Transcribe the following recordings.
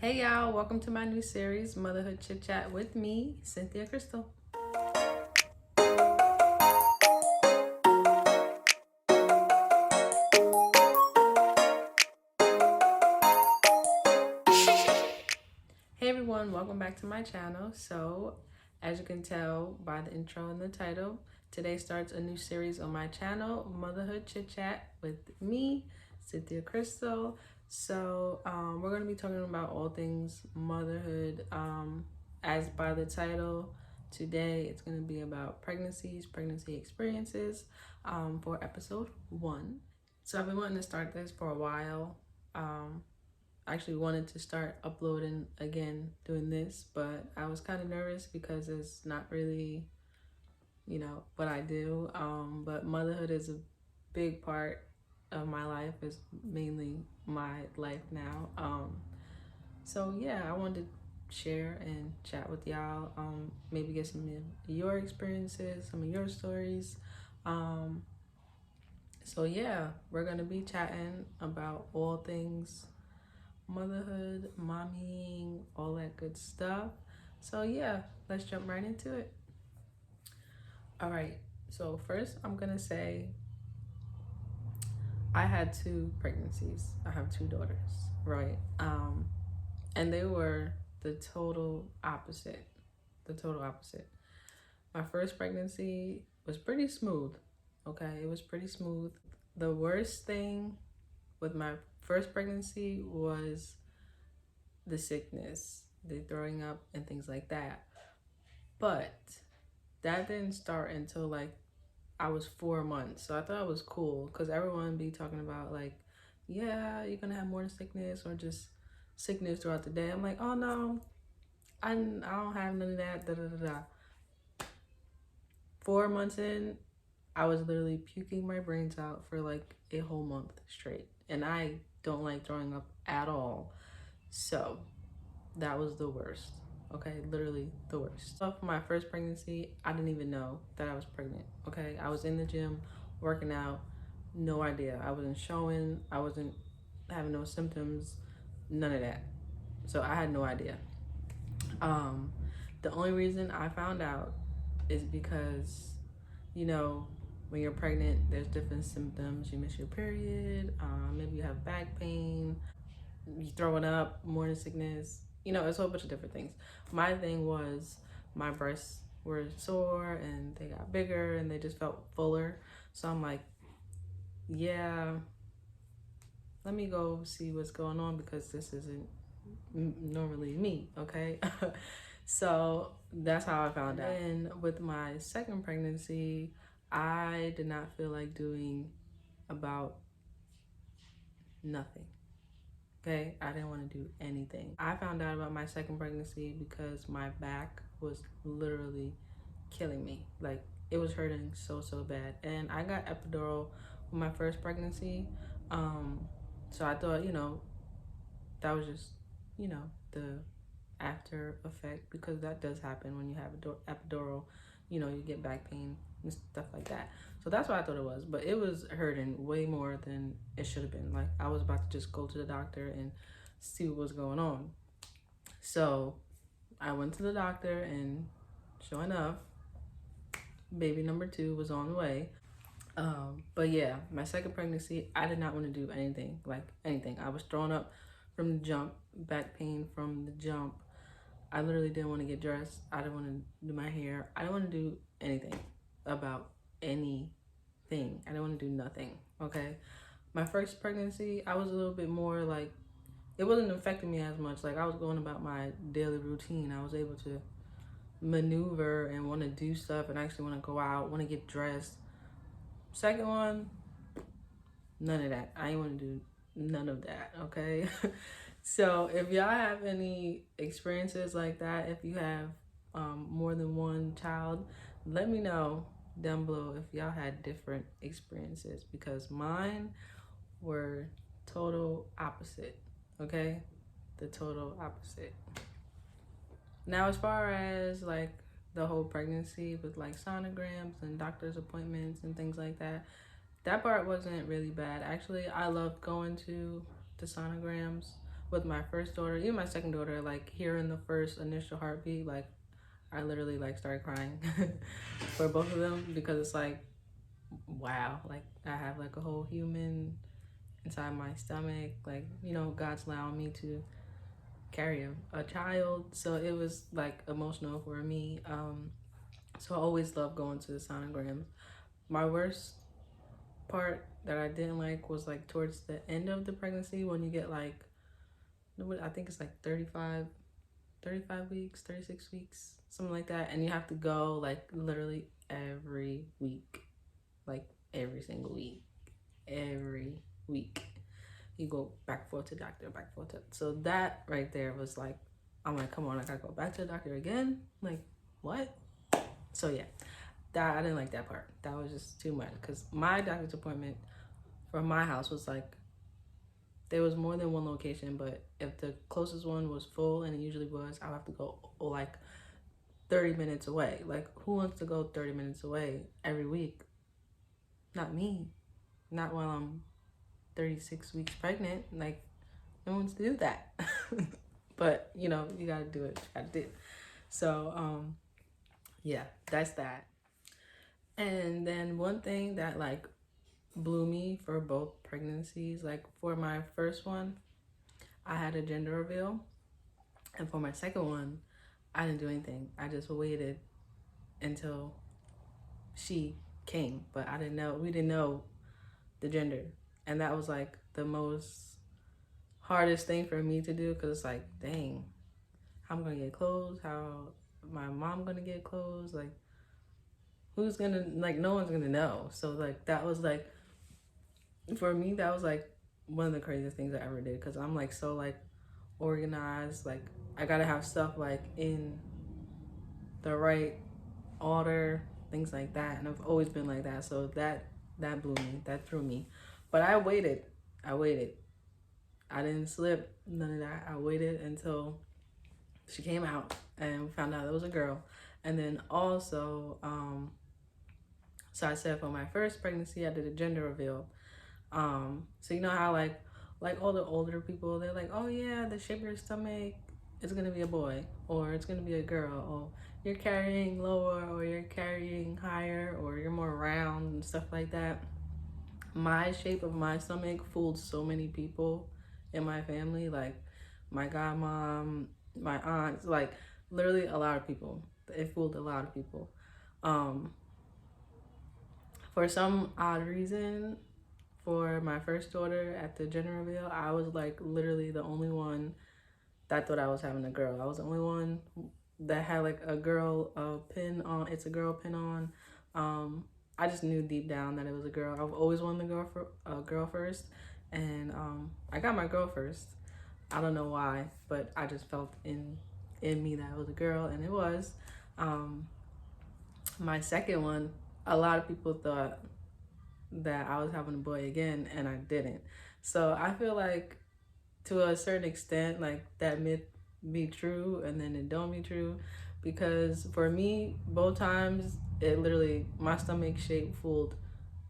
Hey y'all, welcome to my new series, Motherhood Chit Chat with me, Synthia Krystall. Hey everyone, welcome back to my channel. So, as you can tell by the intro and the title, today starts a new series on my channel, Motherhood Chit Chat with me, Synthia Krystall. So, we're going to be talking about all things motherhood. As by the title, today it's going to be about pregnancies, pregnancy experiences for episode 1. So, I've been wanting to start this for a while. I actually wanted to start uploading again doing this, but I was kind of nervous because it's not really, what I do. But motherhood is a big part of my life. Is mainly my life now. So yeah, I wanted to share and chat with y'all. Maybe get some of your experiences, some of your stories. Um, so yeah, we're gonna be chatting about all things motherhood, mommying, all that good stuff. So yeah, let's jump right into it. All right. So first, I'm gonna say I had 2 pregnancies. I have 2 daughters, right? And they were the total opposite. The total opposite. My first pregnancy was pretty smooth. Okay, it was pretty smooth. The worst thing with my first pregnancy was the sickness, the throwing up, and things like that. But that didn't start until like I was 4 months. So I thought it was cool because everyone be talking about like, yeah, you're gonna have morning sickness or just sickness throughout the day. I'm like, oh no, I don't have none of that. Da da da da. 4 months in, I was literally puking my brains out for like a whole month straight, and I don't like throwing up at all. So that was the worst. Okay, literally the worst. So for my first pregnancy, I didn't even know that I was pregnant. Okay, I was in the gym working out, no idea. I wasn't showing, I wasn't having no symptoms, none of that. So I had no idea. The only reason I found out is because, you know, when you're pregnant, there's different symptoms. You miss your period, maybe you have back pain, you throwing up, morning sickness, it's a whole bunch of different things. My thing was my breasts were sore and they got bigger and they just felt fuller. So I'm like, yeah, let me go see what's going on because this isn't normally me, okay? So that's how I found out. And with my second pregnancy, I did not feel like doing about nothing. Okay, I didn't want to do anything. I found out about my second pregnancy because my back was literally killing me. Like, it was hurting so bad. And I got epidural with my first pregnancy. So I thought, that was just, the after effect, because that does happen when you have epidural. You get back pain and stuff like that. So that's what I thought it was, but it was hurting way more than it should have been. Like, I was about to just go to the doctor and see what was going on. So I went to the doctor, and sure enough, baby number 2 was on the way. But yeah, my second pregnancy, I did not want to do anything, like anything. I was throwing up from the jump, back pain from the jump. I literally didn't want to get dressed. I didn't want to do my hair. I didn't want to do anything about anything. I didn't want to do nothing, okay? My first pregnancy, I was a little bit more like, it wasn't affecting me as much. Like, I was going about my daily routine. I was able to maneuver and want to do stuff and actually want to go out, want to get dressed. Second one, none of that. I didn't want to do none of that, okay? So if y'all have any experiences like that, if you have more than one child, let me know down below if y'all had different experiences, because mine were total opposite, okay? The total opposite. Now, as far as like the whole pregnancy with like sonograms and doctor's appointments and things like that, that part wasn't really bad. Actually, I loved going to the sonograms, with my first daughter, even my second daughter, like hearing the first initial heartbeat, like I literally like started crying for both of them, because it's like, wow, like I have like a whole human inside my stomach. Like, you know, God's allowing me to carry a child. So it was like emotional for me. So I always love going to the sonograms. My worst part that I didn't like was like towards the end of the pregnancy, when you get like, I think it's like 35 weeks, 36 weeks, something like that. And you have to go like literally every week, like every single week, every week. You go back and forth to doctor, back and forth to. So that right there was like, I'm like, come on, I gotta go back to the doctor again? Like, what? So yeah, that I didn't like that part. That was just too much, because my doctor's appointment from my house was like, there was more than one location, but if the closest one was full, and it usually was, I would have to go like 30 minutes away. Like, who wants to go 30 minutes away every week? Not me. Not while I'm 36 weeks pregnant. Like, no one's to do that. But, you know, you gotta do it. You gotta do it. So, yeah, that's that. And then one thing that like blew me for both pregnancies, like for my first one, I had a gender reveal. And for my second one, I didn't do anything. I just waited until she came. But we didn't know the gender. And that was like the most hardest thing for me to do, because it's like, dang, how I'm gonna get clothes, how my mom gonna get clothes, like who's gonna, like, no one's gonna know. So like that was like, for me, that was like one of the craziest things I ever did, because I'm like so like organized. Like I gotta have stuff like in the right order, things like that, and I've always been like that. So that blew me, that threw me. But I waited. I didn't slip, none of that. I waited until she came out and we found out it was a girl. And then also, so I said for my first pregnancy, I did a gender reveal. So you know how like all the older people, they're like, oh yeah, the shape of your stomach is gonna be a boy, or it's gonna be a girl, or you're carrying lower, or you're carrying higher, or you're more round and stuff like that. My shape of my stomach fooled so many people in my family, like my godmom, my aunts, like literally a lot of people. It fooled a lot of people. For some odd reason, for my first daughter at the gender reveal, I was like literally the only one that thought I was having a girl. I was the only one that had like a girl pin on. It's a girl pin on. I just knew deep down that it was a girl. I've always wanted a girl first, and I got my girl first. I don't know why, but I just felt in me that it was a girl, and it was. My second one, a lot of people thought that I was having a boy again, and I didn't. So I feel like to a certain extent, like that myth be true and then it don't be true, because for me, both times, it literally, my stomach shape fooled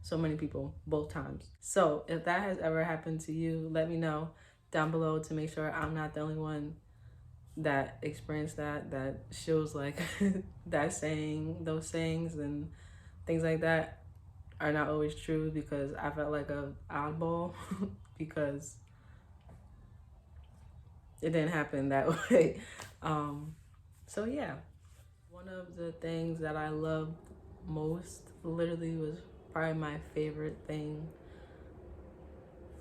so many people both times. So if that has ever happened to you, let me know down below to make sure I'm not the only one that experienced that shows like those sayings and things like that are not always true, because I felt like a oddball because it didn't happen that way. So yeah, one of the things that I loved most, literally was probably my favorite thing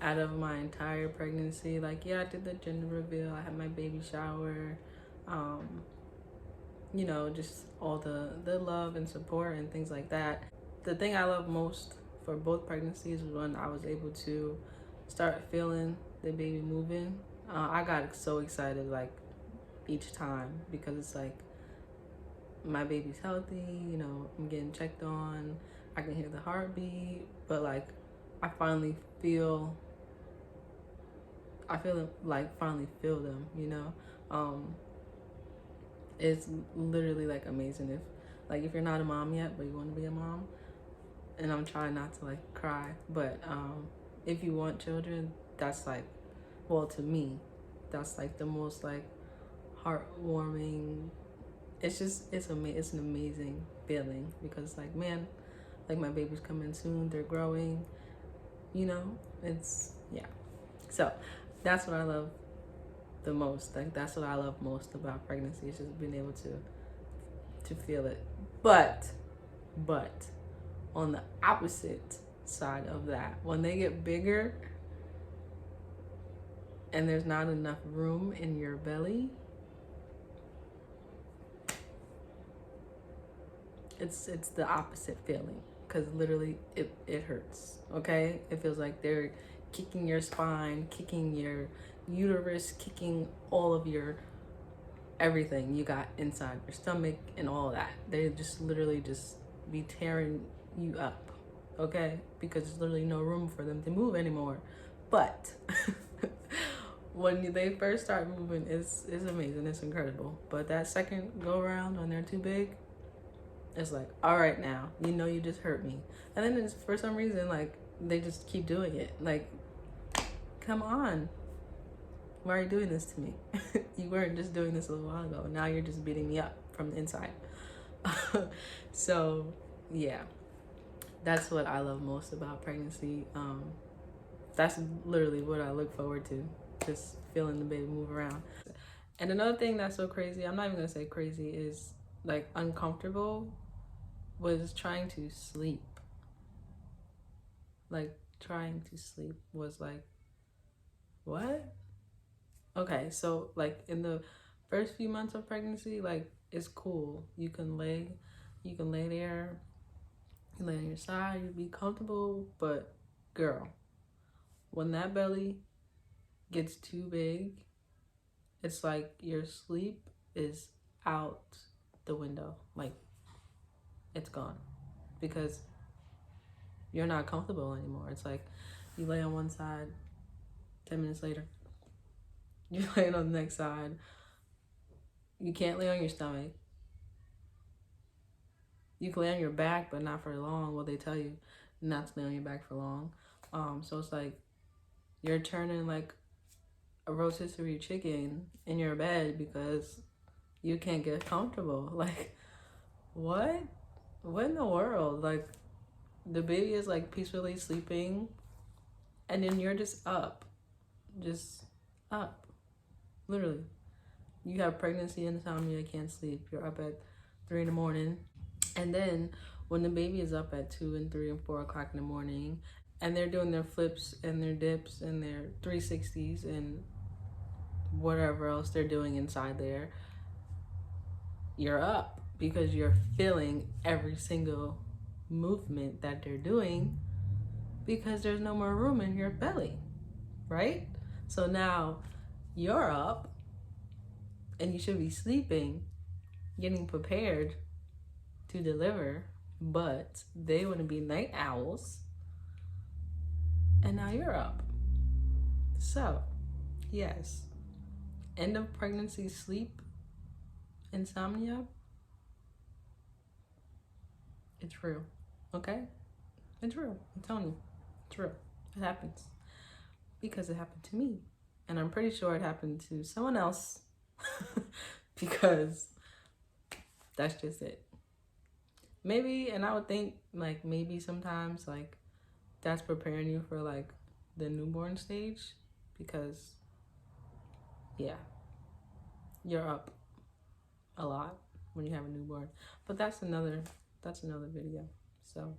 out of my entire pregnancy. Like, yeah, I did the gender reveal, I had my baby shower, you know, just all the love and support and things like that. The thing I love most for both pregnancies was when I was able to start feeling the baby moving. I got so excited like each time, because it's like my baby's healthy, you know, I'm getting checked on, I can hear the heartbeat, but like I finally feel them, you know. It's literally like amazing. If you're not a mom yet but you want to be a mom, and I'm trying not to like cry, but if you want children, that's like, well, to me, that's like the most like heartwarming. It's an amazing feeling, because it's like, man, like my baby's coming soon, they're growing, you know. It's, yeah. So that's what I love the most. Like that's what I love most about pregnancy, is just being able to feel it. But on the opposite side of that, when they get bigger and there's not enough room in your belly, it's the opposite feeling, because literally it hurts. Okay, it feels like they're kicking your spine, kicking your uterus, kicking all of your everything you got inside your stomach and all that. They just literally just be tearing you up, okay? Because there's literally no room for them to move anymore. But when they first start moving, it's amazing, it's incredible. But that second go around, when they're too big, it's like, all right, now you know you just hurt me. And then it's, for some reason, like they just keep doing it. Like, come on, why are you doing this to me? You weren't just doing this a little while ago. Now you're just beating me up from the inside. So yeah, that's what I love most about pregnancy. That's literally what I look forward to, just feeling the baby move around. And another thing that's so crazy, I'm not even gonna say crazy, is like uncomfortable, was trying to sleep. Like trying to sleep was like, what? Okay, so like in the first few months of pregnancy, like it's cool. You can lay there, you lay on your side, you be comfortable. But girl, when that belly gets too big, it's like your sleep is out the window. Like it's gone, because you're not comfortable anymore. It's like you lay on one side, 10 minutes later, you lay on the next side. You can't lay on your stomach. You can lay on your back, but not for long. Well, they tell you not to lay on your back for long. So it's like you're turning like a rotisserie chicken in your bed because you can't get comfortable. Like, what? What in the world? Like, the baby is like peacefully sleeping, and then you're just up. Just up. Literally. You have pregnancy insomnia, can't sleep. You're up at 3 in the morning. And then when the baby is up at 2 and 3 and 4 o'clock in the morning, and they're doing their flips and their dips and their 360s and whatever else they're doing inside there, you're up, because you're feeling every single movement that they're doing, because there's no more room in your belly, right? So now you're up and you should be sleeping, getting prepared to deliver, but they want to be night owls, and now you're up. So yes, end of pregnancy sleep insomnia, it's real. Okay, it's real. I'm telling you, it's real. It happens, because it happened to me, and I'm pretty sure it happened to someone else. Because that's just it. Maybe, and I would think like maybe sometimes like that's preparing you for like the newborn stage, because yeah, you're up a lot when you have a newborn. But that's another video. So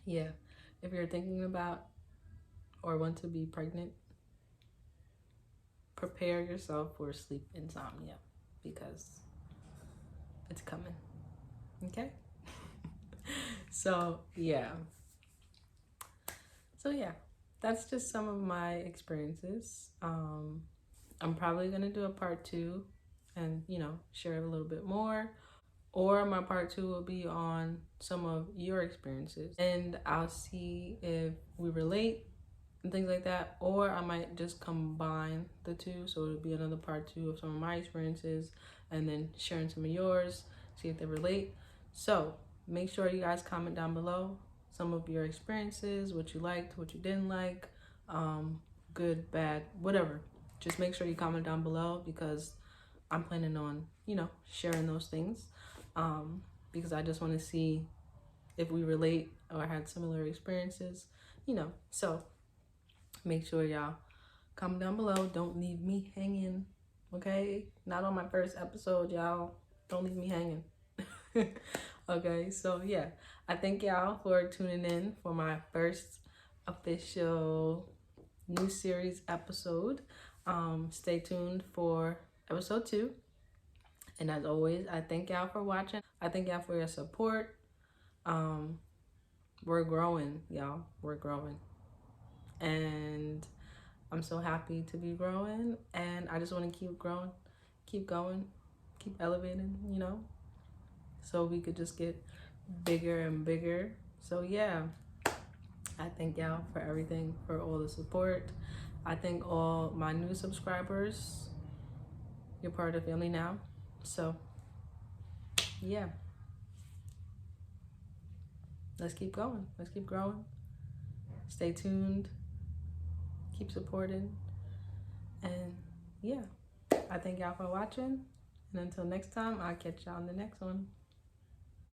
yeah, if you're thinking about or want to be pregnant, prepare yourself for sleep insomnia, because it's coming. Okay? So yeah, that's just some of my experiences. I'm probably gonna do a part 2 and share a little bit more, or my part 2 will be on some of your experiences, and I'll see if we relate and things like that, or I might just combine the two, so it'll be another part 2 of some of my experiences and then sharing some of yours, see if they relate. So make sure you guys comment down below some of your experiences, what you liked, what you didn't like, good, bad, whatever. just make sure you comment down below, because I'm planning on, sharing those things, because I just want to see if we relate or had similar experiences, So make sure y'all comment down below. Don't leave me hanging, okay? Not on my first episode, y'all. Don't leave me hanging. Okay, so yeah, I thank y'all for tuning in for my first official new series episode. Stay tuned for episode 2. And as always, I thank y'all for watching. I thank y'all for your support. We're growing, y'all. We're growing. And I'm so happy to be growing. And I just want to keep growing, keep going, keep elevating, so we could just get bigger and bigger. So yeah, I thank y'all for everything, for all the support. I thank all my new subscribers. You're part of the family now. So yeah, let's keep going. Let's keep growing. Stay tuned. Keep supporting. And yeah, I thank y'all for watching. And until next time, I'll catch y'all in the next one.